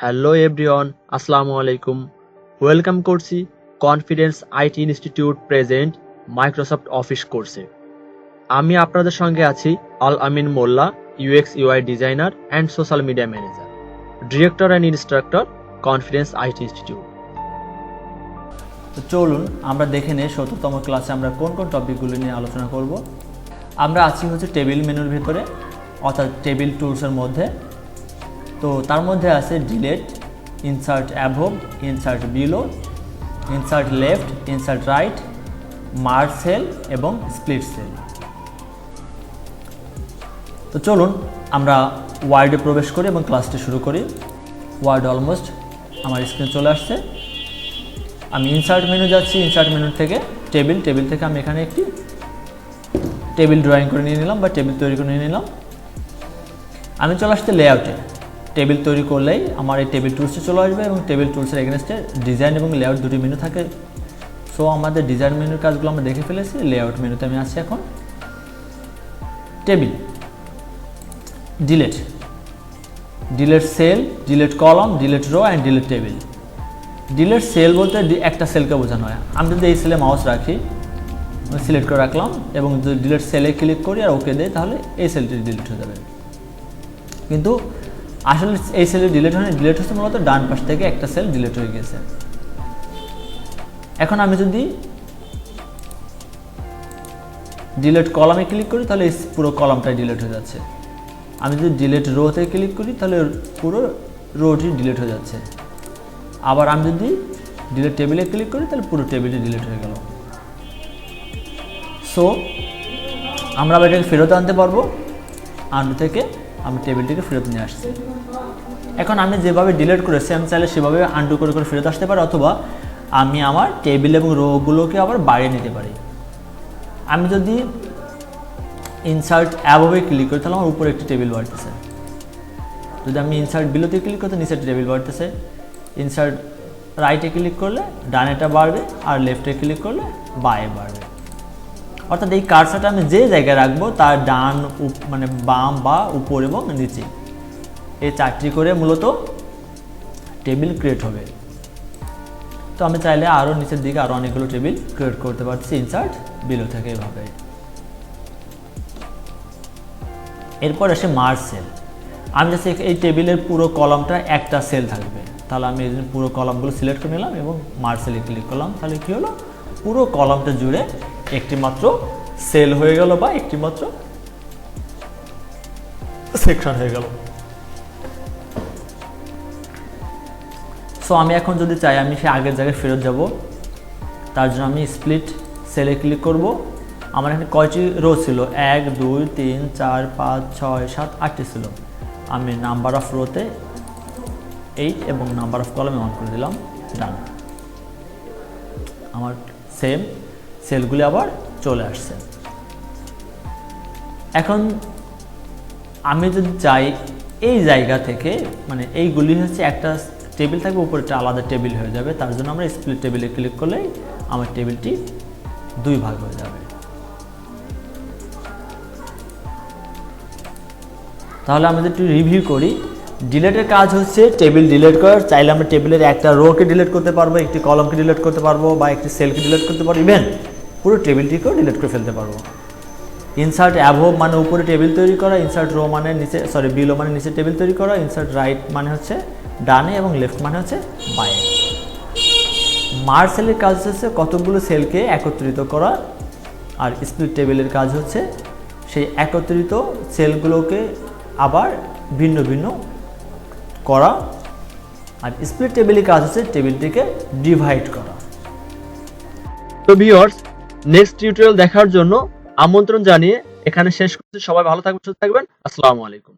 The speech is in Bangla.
হ্যালো এভরিওয়ান, আসসালামু আলাইকুম। ওয়েলকাম করছি Confidence IT Institute present Microsoft Office কোর্সে। আমি আপনাদের সঙ্গে আছি Al Amin Molla, UX UI designer and social media manager, director and instructor, Confidence IT Institute. তো চলুন আমরা দেখে নিই ৭০তম ক্লাসে আমরা কোন কোন টপিকগুলো নিয়ে আলোচনা করব। আমরা আছি হচ্ছে টেবিল মেনুর ভিতরে, অর্থাৎ টেবিল টুলসের মধ্যে। তো তার মধ্যে আছে delete, insert above, insert below, insert left, insert right, merge cell এবং স্প্লিট সেল। তো চলুন আমরা ওয়ার্ডে প্রবেশ করি এবং ক্লাসটি শুরু করি। ওয়ার্ড অলমোস্ট আমার স্ক্রিনে চলে আসছে। আমি ইনসার্ট মেনু যাচ্ছি, ইনসার্ট মেনু থেকে টেবিল থেকে আমি এখানে একটি টেবিল ড্রয়িং করে নিয়ে নিলাম বা টেবিল তৈরি করে নিয়ে নিলাম। আমি চলে আসতে লেআউটে। টেবিল তৈরি করলেই আমার এই টেবিল টুলসে চলে আসবে এবং টেবিল টুলসের এগেনস্টে ডিজাইন এবং লেআউট দুটি মেনু থাকে। সো আমাদের ডিজাইন মেনুর কাজগুলো আমরা দেখে ফেলেছি। লেআউট মেনুতে আমি আছি এখন। Table, delete cell, delete column, delete row and delete table. Delete cell বলতে একটা সেলকে বোঝানো হয়। আমি যদি এই সেলে মাউস রাখি, সিলেক্ট করে রাখলাম এবং যদি ডিলেট সেলে ক্লিক করি আর ওকে দেয়, তাহলে এই সেলটি ডিলিট হয়ে যাবে। কিন্তু আসলে এই সেলে ডিলিট হয়নি, ডিলিট হচ্ছে মূলত ডান পাশ থেকে একটা সেল ডিলিট হয়ে গেছে। এখন আমি যদি ডিলিট কলামে ক্লিক করি, তাহলে এই পুরো কলামটাই ডিলিট হয়ে যাচ্ছে। আমি যদি ডিলিট রোতে ক্লিক করি, তাহলে পুরো রোটি ডিলিট হয়ে যাচ্ছে। আবার আমি যদি ডিলিট টেবিলে ক্লিক করি, তাহলে পুরো টেবিলটি ডিলিট হয়ে গেল। সো আমরা আবার এটাকে ফেরত আনতে পারবো। আনু থেকে আমি টেবিলটিকে ফেরত নিয়ে আসছি। এখন আমি যেভাবে ডিলিট করেছি, আমি চাইলে সেভাবে আনডু করে ফেরত আসতে পারি, অথবা আমি আমার টেবিল এবং রোগুলোকে আবার বাড়িয়ে নিতে পারি। আমি যদি ইনসার্ট অ্যাবভে ক্লিক করি, তাহলে আমার উপরে একটি টেবিল বাড়তেছে। যদি আমি ইনসার্ট বিলোতে ক্লিক করি, নিচে একটি টেবিল বাড়তেছে। ইনসার্ট রাইটে ক্লিক করলে ডানেটা বাড়বে, আর লেফটে ক্লিক করলে বাঁয়ে বাড়বে। অর্থাৎ এই কার্সারটা আমি যে জায়গায় রাখবো তার ডান মানে বাম বা উপর এবং নিচে, এই চারটি করে মূলত টেবিল ক্রিয়েট হবে। তো আমি চাইলে আরও নিচের দিকে আরও অনেকগুলো টেবিল ক্রিয়েট করতে পারছি ইনসার্ট বিলো থেকে এভাবে। এরপর আসে মার্জ সেল। আমি যাচ্ছি এই টেবিলের পুরো কলামটা একটা সেল থাকবে, তাহলে আমি এই জন্য পুরো কলামগুলো সিলেক্ট করে নিলাম এবং মার্জ সেলে ক্লিক করলাম। তাহলে কী হলো, পুরো কলামটা জুড়ে একটি মাত্র সেল হয়ে গেল বা একটি মাত্র সেকশন হয়ে গেল। সো আমি এখন যদি চাই আমি সে আগের জায়গায় ফেরত যাব, তার জন্য আমি স্প্লিট সেলে ক্লিক করব। আমার এখানে কয়টি রো ছিল? 1 2 3 4 5 6 7 8টি ছিল। আমি নাম্বার অফ রোতে 8 এবং নাম্বার অফ কলামে 1 করে দিলাম। ডান। আমার সেম সেলগুলি আবার চলে আসছে। এখন আমি যদি চাই এই জায়গা থেকে, মানে এইগুলি হচ্ছে একটা টেবিল থাকবে, উপরে একটা আলাদা টেবিল হয়ে যাবে। তার জন্য আমরা স্প্লিট টেবিলে ক্লিক করলেই আমার টেবিলটি দুই ভাগ হয়ে যাবে। তাহলে আমি যদি একটু রিভিউ করি, ডিলেটের কাজ হচ্ছে টেবিল ডিলিট করার। চাইলে আমরা টেবিলের একটা রোকে ডিলিট করতে পারবো, একটি কলামকে ডিলিট করতে পারবো, বা একটি সেলকে ডিলিট করতে পারবো, ইভেন পুরো টেবিলটিকেও ডিলিট করে ফেলতে পারবো। ইনসার্ট অ্যাভব মানে উপরে টেবিল তৈরি করা, ইনসার্ট রো মানে নিচে, বিলো মানে নিচে টেবিল তৈরি করা, ইনসার্ট রাইট মানে হচ্ছে ডানে এবং লেফট মানে হচ্ছে বাঁয়ে। মার্জ সেলের কাজ হচ্ছে কতগুলো সেলকে একত্রিত করা, আর স্প্লিট টেবিলের কাজ হচ্ছে সেই একত্রিত সেলগুলোকে আবার ভিন্ন ভিন্ন করা, আর স্প্লিট টেবিলের কাজ হচ্ছে টেবিলটিকে ডিভাইড করা। তো ভিউয়ার্স, নেক্সট টিউটোরিয়াল দেখার জন্য আমন্ত্রণ জানিয়ে এখানে শেষ করছি। সবাই ভালো থাকবেন, সুস্থ থাকবেন। আসসালামু আলাইকুম।